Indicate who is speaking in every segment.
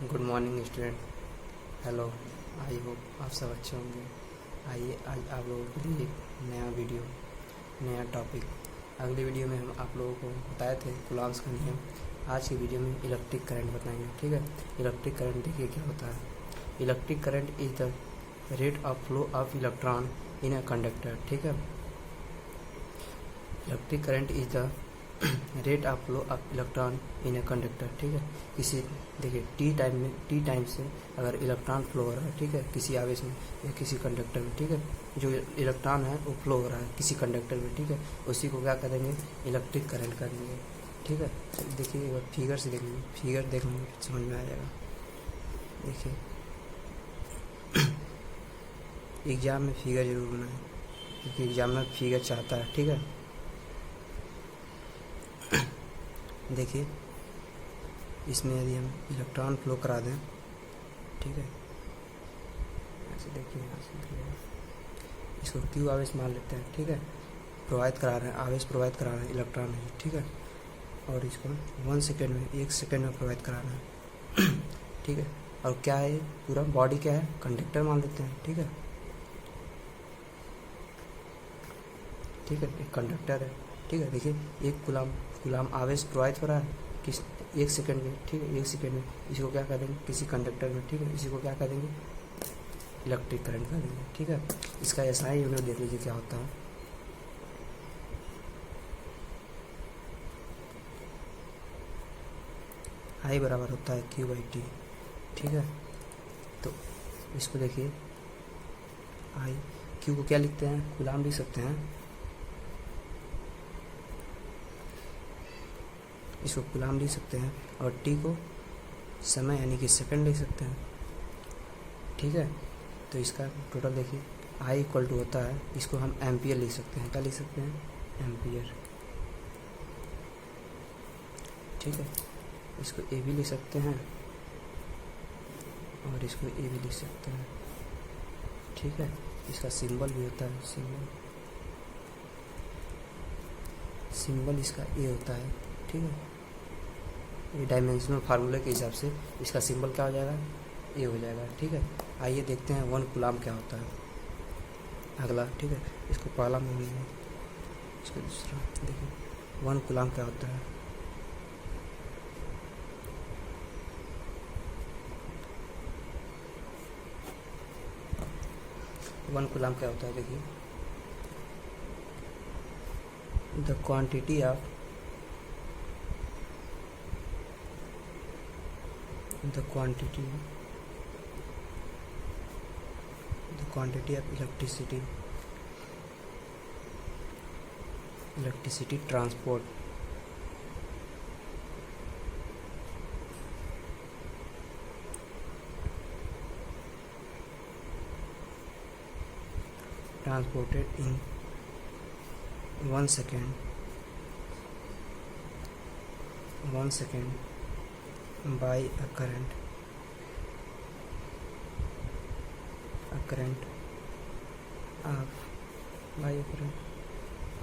Speaker 1: Good morning student. Hello, I hope आप सब अच्छे होंगे। आइए आज आप लोगों के लिए एक नया वीडियो, नया टॉपिक। अगली वीडियो में हम आप लोगों को बताए थे कूलॉम्स का नियम। आज की वीडियो में इलेक्ट्रिक करंट बताएंगे। ठीक है, इलेक्ट्रिक करंट देखिए क्या होता है। Electric current is the rate of flow of electron in a conductor. ठीक है, electric current is the rate of flow of electron in a conductor. ठीक है, किसी देखिए टी टाइम से अगर इलेक्ट्रॉन फ्लो हो रहा है, ठीक है, किसी आवेश में या किसी कंडक्टर में, ठीक है, जो इलेक्ट्रॉन है वो फ्लो हो रहा है किसी कंडक्टर में, ठीक है, उसी को क्या करेंगे, इलेक्ट्रिक करंट करेंगे। ठीक है, देखिए एक बार फिगर से देख लीजिए, फिगर देख लेंगे समझ में आ जाएगा। देखिए एग्जाम में फिगर जरूर बनाए क्योंकि एग्जाम में फिगर चाहता है। ठीक है, देखिए इसमें यदि हम इलेक्ट्रॉन फ्लो करा दें, ठीक है, ऐसे देखिए यहाँ से इसको क्यू आवेश मान लेते हैं। ठीक है, प्रोवाइड करा रहे हैं, आवेश प्रोवाइड करा रहे हैं इलेक्ट्रॉन है। ठीक है, और इसको 1 सेकेंड में, 1 सेकेंड में प्रोवाइड करा रहे हैं। ठीक है, और क्या है, पूरा बॉडी क्या है, कंडक्टर मान लेते हैं। ठीक है, ठीक है, एक कंडक्टर है। ठीक है, देखिए एक गुलाम आवेश प्रोवाइड हो रहा है किस 1 सेकेंड में। ठीक है, 1 सेकेंड में इसको क्या कर देंगे, किसी कंडक्टर में। ठीक है, इसी को क्या कर देंगे, इलेक्ट्रिक करंट कर देंगे। ठीक है, इसका एसआई यूनिट देख लीजिए क्या होता है। आई बराबर होता है Q/T। ठीक है, तो इसको देखिए, आई क्यू को क्या लिखते हैं, गुलाम लिख सकते हैं, इसको गुलाम लिख सकते हैं, और टी को समय यानी कि सेकंड लिख सकते हैं। ठीक है, तो इसका टोटल देखिए आई इक्वल टू होता है, इसको हम एम्पियर लिख सकते हैं। क्या लिख सकते हैं, एम्पियर। ठीक है, इसको ए भी लिख सकते हैं और इसको ए भी लिख सकते हैं। ठीक है, इसका सिंबल भी होता है, सिंबल इसका ए होता है। ठीक है, ये डायमेंशनल फार्मूले के हिसाब से इसका सिंबल क्या हो जाएगा, ए हो जाएगा। ठीक है, आइए देखते हैं 1 कूलॉम क्या होता है अगला। ठीक है, इसको पहला मान लीजिए, इसको दूसरा देखिए 1 कूलॉम क्या होता है। वन कूलॉम क्या होता है, देखिए the quantity of the quantity of electricity transported in 1 second by a current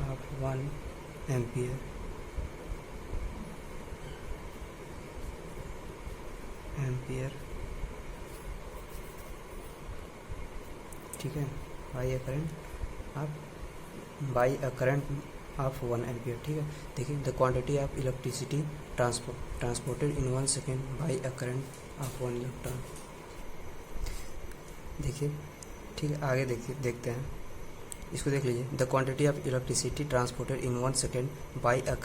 Speaker 1: of 1 ampere ठीक है, by a current of 1 ampere. ठीक है, देखिए the quantity of electricity transported in 1 second by a current of 1 electron. देखिए, ठीक है, आगे देखते हैं, इसको देख लीजिए, the quantity of electricity transported in 1 second by a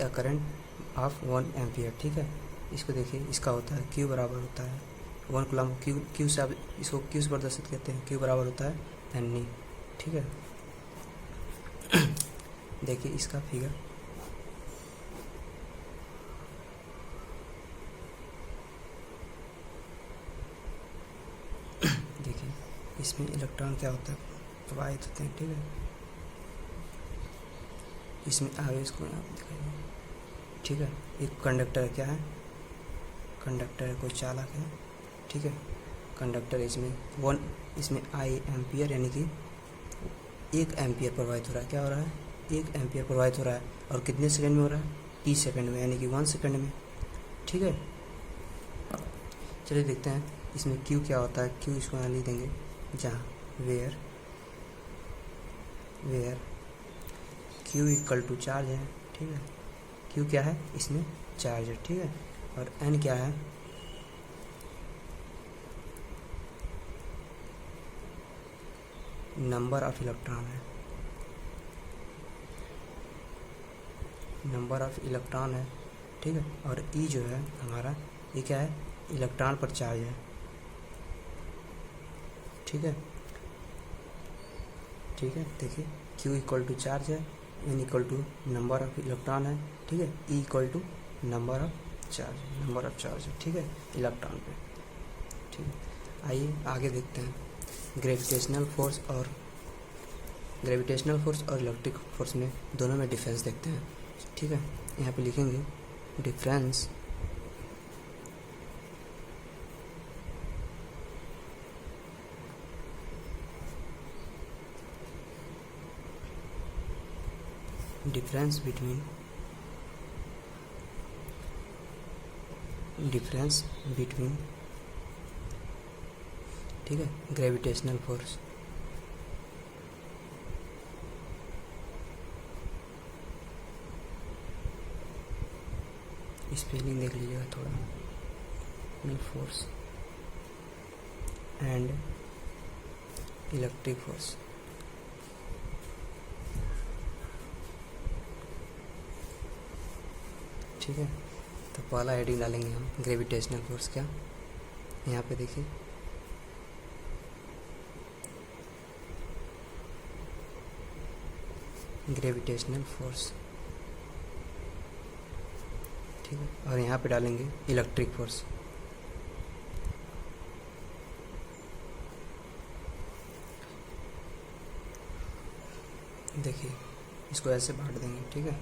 Speaker 1: current of 1 ampere. ठीक है, इसको देखिए, इसका होता है Q बराबर होता है 1 कूलॉम। क्यू से आप इसको क्यू से प्रदर्शित करते हैं, Q बराबर होता है NE। ठीक है, देखिए इसका फिगर, देखिए इसमें इलेक्ट्रॉन क्या होता है, प्रवाहित होते हैं। ठीक है, इसमें आवेश को आप दिखाइए। ठीक है, एक कंडक्टर क्या है, कंडक्टर है, कोई चालक है। ठीक है, कंडक्टर इसमें आई एम्पियर यानी कि 1 एम्पियर प्रवाहित हो रहा है। क्या हो रहा है, 1 एम्पियर प्रवाहित हो रहा है, और कितने सेकंड में हो रहा है, 30 सेकंड में, यानी कि 1 सेकंड में। ठीक है, चलिए देखते हैं इसमें क्यू क्या होता है। क्यू इसको यहाँ लिख देंगे, जहाँ where Q equal to charge है, ठीक है। क्यू क्या है, इसमें चार्ज है, ठीक है। और एन क्या है, नंबर ऑफ इलेक्ट्रॉन है, नंबर ऑफ इलेक्ट्रॉन है, ठीक है। और ई जो है हमारा, ये क्या है, इलेक्ट्रॉन पर चार्ज है, ठीक है। ठीक है, देखिए Q इक्वल टू चार्ज है, N equal to number of electron है, ठीक है। E equal to number of charge है, ठीक है, इलेक्ट्रॉन पे, ठीक है। आइए आगे देखते हैं ग्रेविटेशनल फोर्स और इलेक्ट्रिक फोर्स में दोनों में डिफरेंस देखते हैं, ठीक है। यहाँ पे लिखेंगे डिफरेंस बिटवीन ठीक है, ग्रेविटेशनल फोर्स स्पेलिंग देख लीजिएगा थोड़ा, फोर्स एंड इलेक्ट्रिक फोर्स, ठीक है। तो पहला हेडिंग डालेंगे हम ग्रेविटेशनल फोर्स क्या, यहाँ पे देखिए ग्रेविटेशनल फोर्स, ठीक है। और यहाँ पे डालेंगे इलेक्ट्रिक फोर्स, देखिए इसको ऐसे बांट देंगे, ठीक है।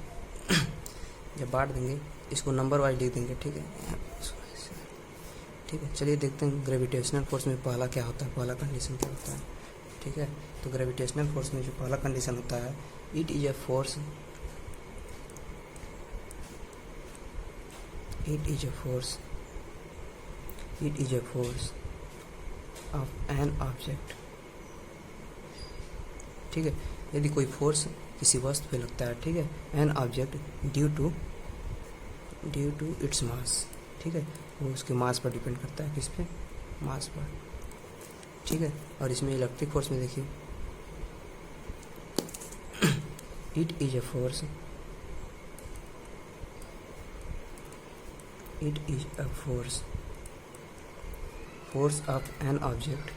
Speaker 1: जब बांट देंगे इसको नंबर वाइज लिख देंगे, ठीक है, यहाँ पे इसको ऐसे, ठीक है। चलिए देखते हैं ग्रेविटेशनल फोर्स में पहला क्या होता है, पहला कंडीशन क्या होता है, ठीक है। तो ग्रेविटेशनल फोर्स में जो पहला कंडीशन होता है, it is a force of an object, ठीक है। यदि कोई फोर्स किसी वस्तु पे लगता है, ठीक है, an object due to its mass, ठीक है, वो उसके मास पर डिपेंड करता है, किस पे, मास पर, ठीक है। और इसमें इलेक्ट्रिक फोर्स में देखिए it is a force of an object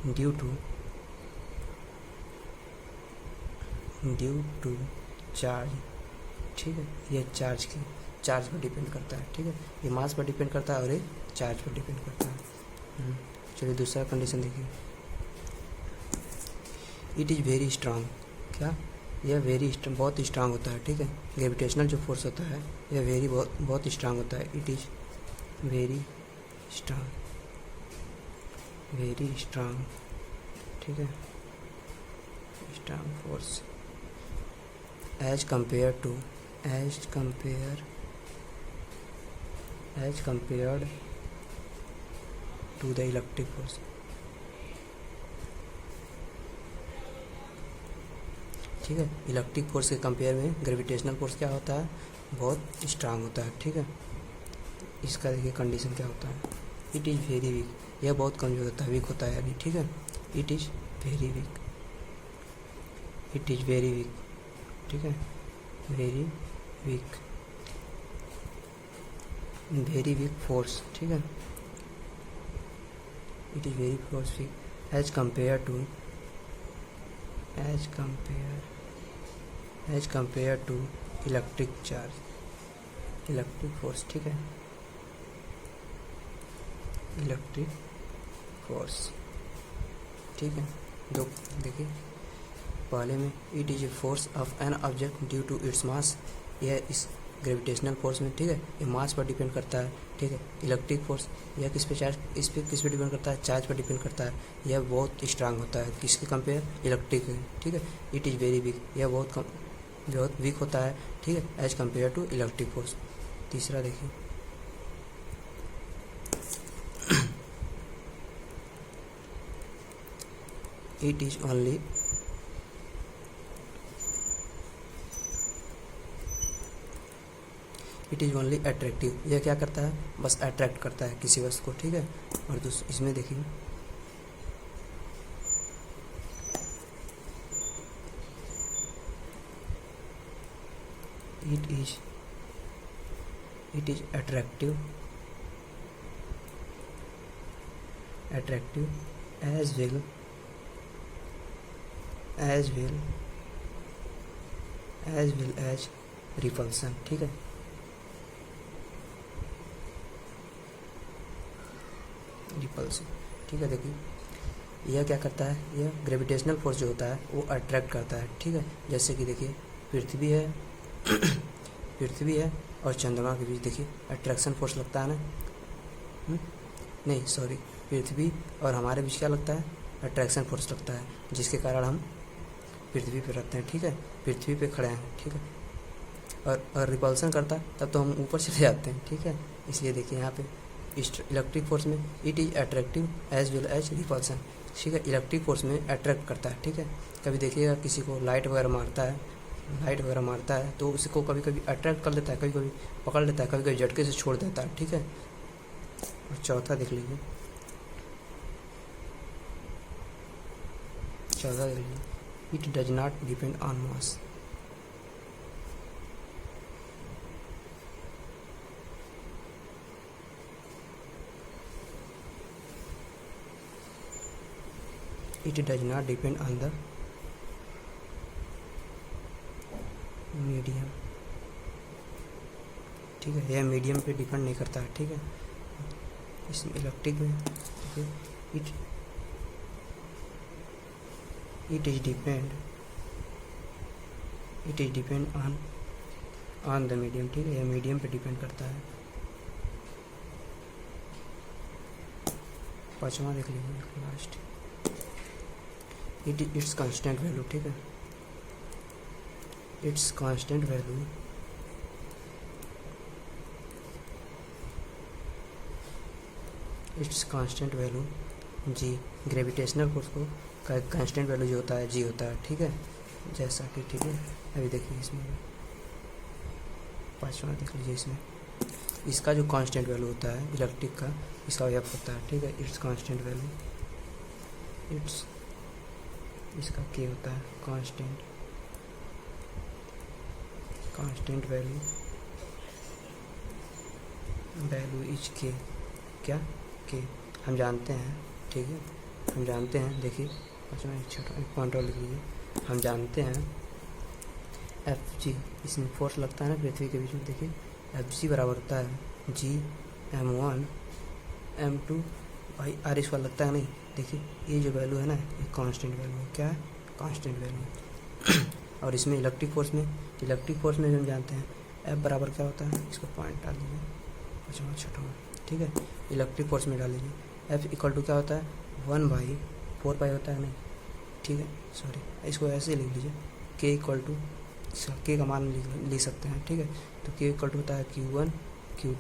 Speaker 1: due to charge, ठीक है। ये चार्ज पर डिपेंड करता है, ठीक है। ये मास पर डिपेंड करता है और ये चार्ज पर डिपेंड करता है। चलिए दूसरा कंडीशन देखिए, इट इज़ वेरी स्ट्रांग, क्या, यह बहुत स्ट्रांग होता है, ठीक है। ग्रेविटेशनल जो फोर्स होता है यह बहुत स्ट्रांग होता है, इट इज़ वेरी स्ट्रांग, ठीक है, strong force as compared to the electric force, ठीक है। इलेक्ट्रिक फोर्स के कंपेयर में ग्रेविटेशनल फोर्स क्या होता है, बहुत स्ट्रांग होता है, ठीक है। इसका देखिए कंडीशन क्या होता है, इट इज़ वेरी वीक, यह बहुत कमजोर होता है, वीक होता है अभी, ठीक है। इट इज़ वेरी वीक, ठीक है, वेरी वीक फोर्स, ठीक है। It is very force weak as compare to electric force, ठीक है, इलेक्ट्रिक फोर्स, ठीक है। दो देखिए, पहले में it is a force of an object due to its mass, यह इस ग्रेविटेशनल फोर्स में, ठीक है, ये मास पर डिपेंड करता है, ठीक है। इलेक्ट्रिक फोर्स यह किस पे डिपेंड करता है, चार्ज पर डिपेंड करता है, यह बहुत स्ट्रांग होता है, किसके कंपेयर, इलेक्ट्रिक है, ठीक है। इट इज़ वेरी वीक, यह बहुत बहुत वीक होता है, ठीक है, as compare to electric force. तीसरा देखिए, इट इज ओनली अट्रैक्टिव। यह क्या करता है, बस अट्रैक्ट करता है किसी वस्तु को, ठीक है। और इसमें देखिए it is attractive as well as repulsion, ठीक है। रिपल्सन, ठीक है। देखिए यह क्या करता है, यह ग्रेविटेशनल फोर्स जो होता है वो अट्रैक्ट करता है, ठीक है। जैसे कि देखिए पृथ्वी है पृथ्वी है और चंद्रमा के बीच देखिए अट्रैक्शन फोर्स लगता है ना, नहीं सॉरी, पृथ्वी और हमारे बीच क्या लगता है, अट्रैक्शन फोर्स लगता है, जिसके कारण हम पृथ्वी पे रहते हैं, ठीक है, पृथ्वी पे खड़े हैं, ठीक है। और रिपल्सन करता है तब तो हम ऊपर चले जाते हैं, ठीक है। इसलिए देखिए यहाँ पे इलेक्ट्रिक फोर्स में it is attractive as well as repulsion, ठीक है। इलेक्ट्रिक फोर्स में अट्रैक्ट करता है, ठीक है। कभी देखिएगा किसी को लाइट वगैरह मारता है तो उसको कभी कभी अट्रैक्ट कर लेता है, कभी कभी पकड़ लेता है, कभी कभी झटके से छोड़ देता है, ठीक है। और चौथा देख लीजिए, it does not depend on mass. It does not depend on the medium, ठीक है। यह मीडियम पे डिपेंड नहीं करता है, ठीक है। इसमें इलेक्ट्रिक में it is depend on the medium, ठीक है। यह मीडियम पे डिपेंड करता है। पांचवा देख लीजिए लास्ट, इट्स कांस्टेंट वैल्यू, ठीक है। It's constant value G, gravitational force को का कांस्टेंट वैल्यू जो होता है जी होता है, ठीक है। जैसा कि, ठीक है, अभी देखिए इसमें पांचवा देख लीजिए, इसमें इसका जो कांस्टेंट वैल्यू होता है इलेक्ट्रिक का, इसका एफ होता है, ठीक है। इट्स कांस्टेंट वैल्यू, इसका के होता है कांस्टेंट वैल्यू इज के, क्या के हम जानते हैं, ठीक है। हम जानते हैं, देखिए अच्छा एक छोटा एक पॉइंट और लिख लीजिए, हम जानते हैं एफ जी, इसमें फोर्स लगता है ना पृथ्वी के बीच में, देखिए एफ जी बराबर होता है G(m1) m2 by r square लगता है, नहीं देखिए ये जो वैल्यू है ना ये कांस्टेंट वैल्यू है, क्या है, कांस्टेंट वैल्यू। और इसमें इलेक्ट्रिक फोर्स में हम जानते हैं एफ बराबर क्या होता है, इसको पॉइंट डाल दीजिए, अच्छा छठा, ठीक है। इलेक्ट्रिक फोर्स में डाल दीजिए एफ इक्वल टू क्या होता है 1/4 होता है, नहीं ठीक है सॉरी, इसको ऐसे लिख लीजिए के इक्वल टू, के का मान लिख सकते हैं, ठीक है। तो के इक्वल टू होता है Q1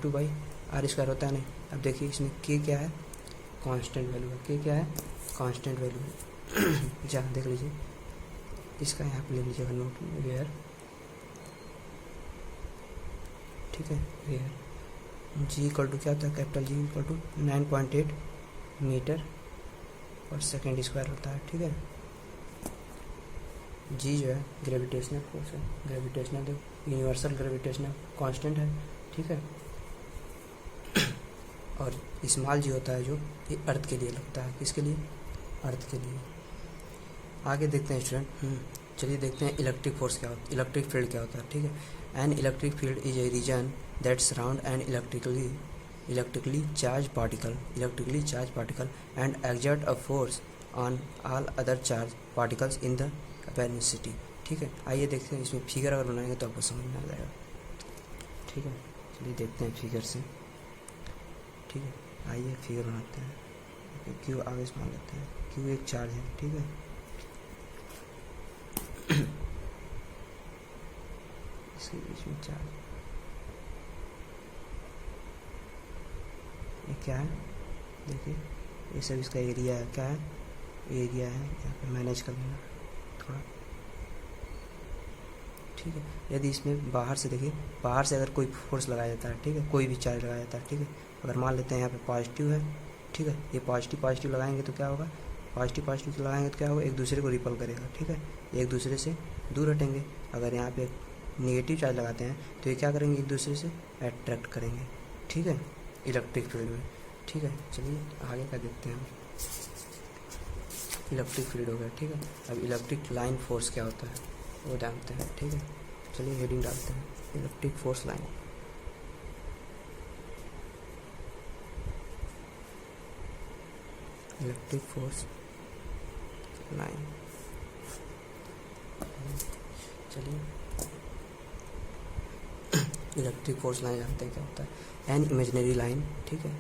Speaker 1: बाई r स्क्वायर होता है, नहीं। अब देखिए इसमें के क्या है, कांस्टेंट वैल्यू है, के क्या है, कांस्टेंट वैल्यू है। जहाँ देख लीजिए इसका यहाँ पे ले लीजिएगा नोट में, वेयर, ठीक है, वेयर जी इक्वल टू क्या होता है, capital G equal to 9.8 metre और सेकेंड स्क्वायर होता है, ठीक है। जी जो है ग्रेविटेशनल फोर्स है, ग्रेविटेशनल यूनिवर्सल ग्रेविटेशनल कांस्टेंट है, ठीक है। और स्मॉल जी होता है जो ये अर्थ के लिए लगता है, किसके लिए, अर्थ के लिए। आगे देखते हैं स्टूडेंट, चलिए देखते हैं इलेक्ट्रिक फोर्स क्या होता है, इलेक्ट्रिक फील्ड क्या होता है, ठीक है। An electric field is a region that surround an electrically charge particle and exert a force on all other charged particles in the vicinity, ठीक है। आइए देखते हैं, इसमें फिगर अगर बनाएंगे तो आपको समझ में आ जाएगा, ठीक है। चलिए देखते हैं फिगर से, ठीक है। आइए फिगर बनाते हैं, क्यू आगे से मान लेते हैं, क्यू एक चार्ज है, ठीक है। इसके बीच में चार्ज, ये क्या है देखिए, ये सब इसका एरिया है, क्या है एरिया है, यहाँ पे मैनेज कर लेना थोड़ा, ठीक है। यदि इसमें बाहर से देखिए, बाहर से अगर कोई फोर्स लगाया जाता है, ठीक है, कोई भी चार्ज लगाया जाता है, ठीक है, अगर मान लेते हैं यहाँ पे पॉजिटिव है, ठीक है, ये पॉजिटिव लगाएंगे तो क्या होगा, पॉजिटिव लगाएंगे तो क्या होगा, एक दूसरे को रिपल करेगा, ठीक है, एक दूसरे से दूर हटेंगे। अगर यहाँ पे नेगेटिव चार्ज लगाते हैं तो ये क्या करेंगे, एक दूसरे से अट्रैक्ट करेंगे, ठीक है, इलेक्ट्रिक फील्ड में, ठीक है। चलिए आगे का देखते हैं हम। इलेक्ट्रिक फील्ड हो गया, ठीक है। अब इलेक्ट्रिक लाइन फोर्स क्या होता है वो जानते हैं, ठीक है। चलिए हेडिंग डालते हैं, electric force line. Electric force line, चलिए इलेक्ट्रिक फोर्स लाइन जानते हैं क्या होता है। एन इमेजिनरी लाइन, ठीक है,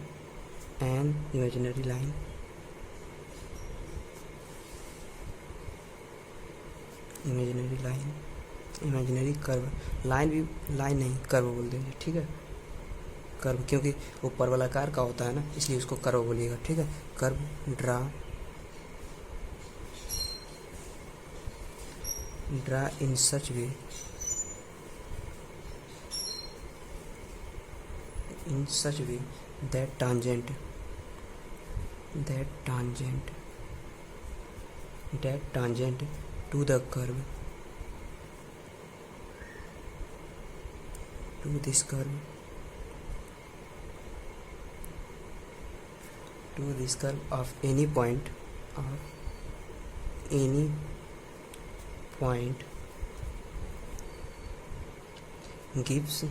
Speaker 1: an imaginary line, imaginary line, imaginary curve, line भी लाइन नहीं कर्व बोल देंगे, ठीक है, कर्व, क्योंकि वो परवलाकार का होता है ना, इसलिए उसको कर्व बोलिएगा, ठीक है। Curve draw in such way, in such way that tangent to the curve, to this curve, of any point, gives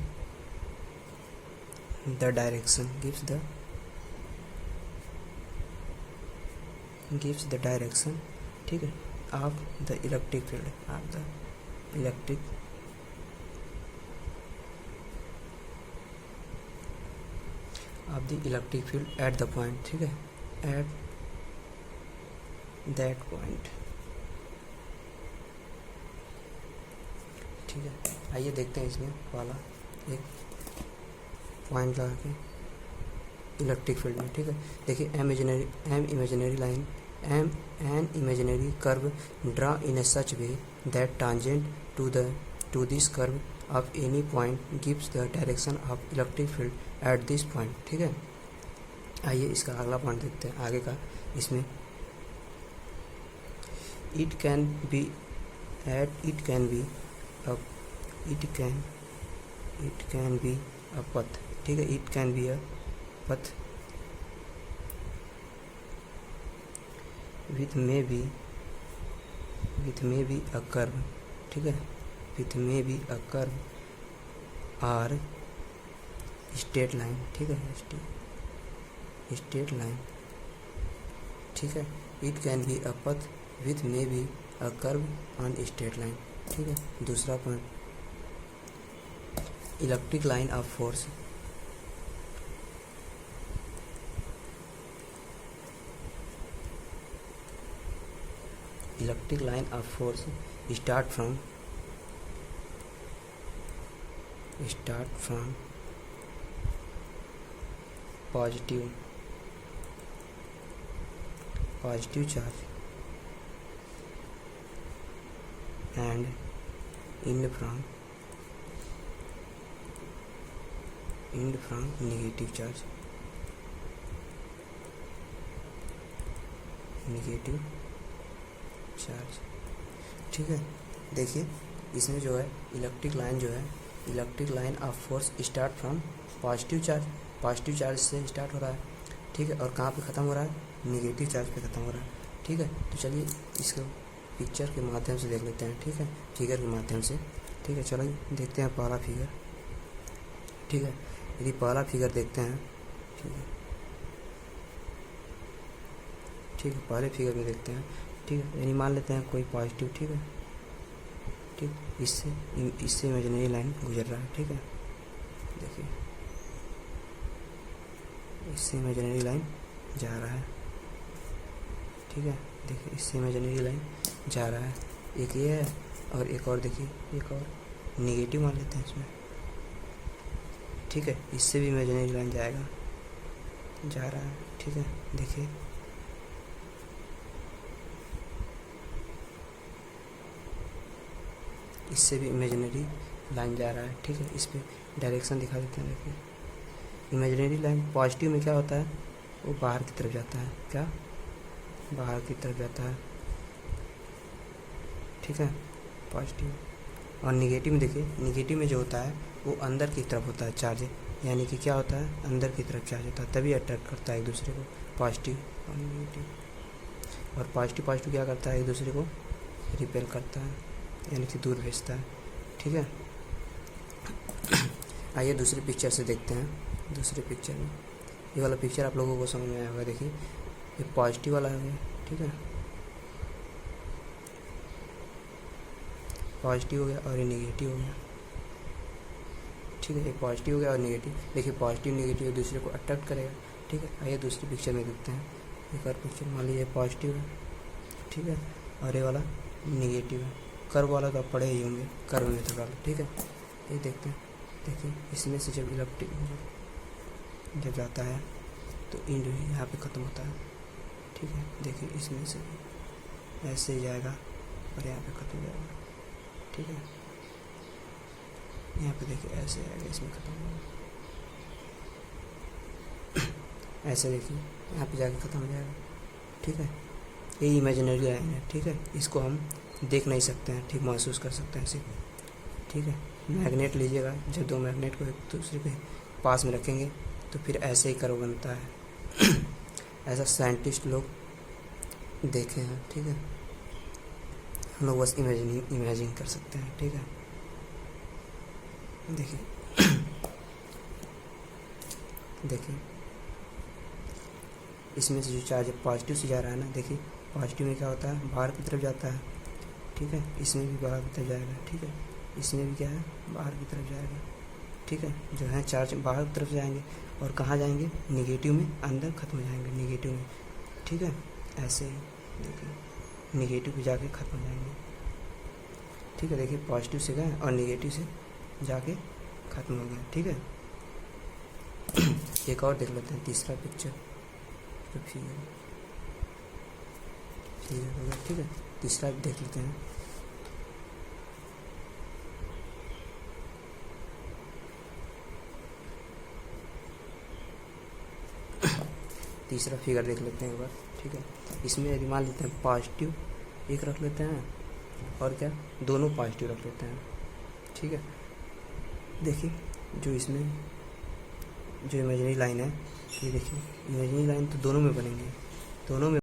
Speaker 1: the direction, ठीक है, of the electric field, electric field at the point, ठीक है, at that point, ठीक है। आइए देखते हैं इसमें वाला एक पॉइंट लगा के इलेक्ट्रिक फील्ड में, ठीक है। देखिए an imaginary line, an imaginary curve draw in a such way that tangent to this curve of any point gives the direction of electric field at this point, ठीक है। आइए इसका अगला पॉइंट देखते हैं आगे का। इसमें इट कैन बी अ पथ, ठीक है, it can be a path with may be a curve, ठीक है, with may be a curve or straight line, ठीक है, स्ट्रेट लाइन, ठीक है। It can be a path with may be a curve on straight line, ठीक है। दूसरा point, electric line of force, electric line of force start from positive charge and end from negative charge, ठीक है। देखिए इसमें जो है electric line of force start from positive charge से स्टार्ट हो रहा है, ठीक है, और कहाँ पे ख़त्म हो रहा है, नेगेटिव चार्ज पे ख़त्म हो रहा है, ठीक है। तो चलिए इसको पिक्चर के माध्यम से देख लेते हैं, ठीक है, फिगर के माध्यम से, ठीक है। चलो देखते हैं पहला फिगर, ठीक है। यदि पहला फिगर देखते हैं, ठीक है, पहले फिगर में देखते हैं, ठीक है। यानी मान लेते हैं कोई पॉजिटिव, ठीक है, ठीक, इससे इमेजिनरी लाइन गुजर रहा है, ठीक है। देखिए इससे इमेजिनरी लाइन जा रहा है, ठीक है। देखिए इससे इमेजिनरी लाइन जा रहा है, एक ये है और एक और, देखिए एक और निगेटिव मान लेते हैं इसमें, ठीक है। इससे भी इमेजिनरी लाइन जाएगा, जा रहा है, ठीक है। देखिए इससे भी इमेजिनरी लाइन जा रहा है, ठीक है। इस पर डायरेक्शन दिखा देते हैं। देखिए इमेजिनरी लाइन पॉजिटिव में क्या होता है, वो बाहर की तरफ जाता है, क्या बाहर की तरफ जाता है, ठीक है, पॉजिटिव। और निगेटिव में देखिए, निगेटिव में जो होता है वो अंदर की तरफ होता है चार्ज, यानी कि क्या होता है, अंदर की तरफ चार्ज होता है, तभी अट्रैक्ट करता है एक दूसरे को, पॉजिटिव और निगेटिव। और पॉजिटिव पॉजिटिव क्या करता है, एक दूसरे को रिपेल करता है, यानी कि दूर भेजता है, ठीक है। आइए दूसरी पिक्चर से देखते हैं। दूसरी पिक्चर में ये वाला पिक्चर आप लोगों को समझ में आया होगा। देखिए ये पॉजिटिव वाला है, ठीक है, पॉजिटिव हो गया और ये निगेटिव हो गया, ठीक है। ये पॉजिटिव हो गया और निगेटिव। देखिए पॉजिटिव निगेटिव एक दूसरे को अट्रैक्ट करेगा, ठीक है। आइए दूसरी पिक्चर में देखते हैं। एक और पिक्चर मान लीजिए पॉजिटिव है, ठीक है, और ये वाला निगेटिव है। कर्व वाला तो आप पढ़े ही होंगे, कर्व मेथड वाला, ठीक है। ये देखते हैं। देखिए इसमें से जब इलेक्ट्रिक जब जाता है तो इंड यहाँ पे ख़त्म होता है, ठीक है। देखिए इसमें से ऐसे ही जाएगा और यहाँ पे ख़त्म हो जाएगा, ठीक है। यहाँ पे देखिए ऐसे आएगा, इसमें ख़त्म हो जाएगा, ऐसे देखिए यहाँ पे जाके ख़त्म हो जाएगा, ठीक है। ये इमेजिनरी लाइन है, ठीक है। इसको हम देख नहीं सकते हैं, ठीक, महसूस कर सकते हैं सिर्फ, ठीक है। मैग्नेट लीजिएगा, जब दो मैग्नेट को एक दूसरे के पास में रखेंगे तो फिर ऐसे ही कर्व बनता है। ऐसा साइंटिस्ट लोग देखे हैं, ठीक है। हम लोग बस इमेजिन कर सकते हैं, ठीक है। देखिए देखिए इसमें से जो चार्ज पॉजिटिव से जा रहा है ना, देखिए पॉजिटिव में क्या होता है, बाहर की तरफ जाता है, ठीक है। इसमें भी बाहर की तरफ जाएगा, ठीक है। इसमें भी क्या है, बाहर की तरफ जाएगा, ठीक है। जो है चार्ज बाहर की तरफ जाएंगे और कहाँ जाएंगे, निगेटिव में अंदर ख़त्म हो जाएंगे, निगेटिव में, ठीक है। ऐसे ही देखिए निगेटिव पे जाके ख़त्म हो जाएंगे, ठीक है। देखिए पॉजिटिव से गए और निगेटिव से जाके ख़त्म हो गया, ठीक है। एक और देख लेते हैं, तीसरा पिक्चर तो फिगर हो गया, ठीक है। तीसरा देख लेते हैं। तीसरा फिगर देख लेते हैं एक बार, ठीक है। इसमें यदि मान लेते हैं पॉजिटिव एक रख लेते हैं और क्या, दोनों पॉजिटिव रख लेते हैं, ठीक है। देखिए जो इसमें जो इमेजिनरी लाइन है, ये देखिए इमेजिनरी लाइन तो दोनों में बनेंगे, दोनों में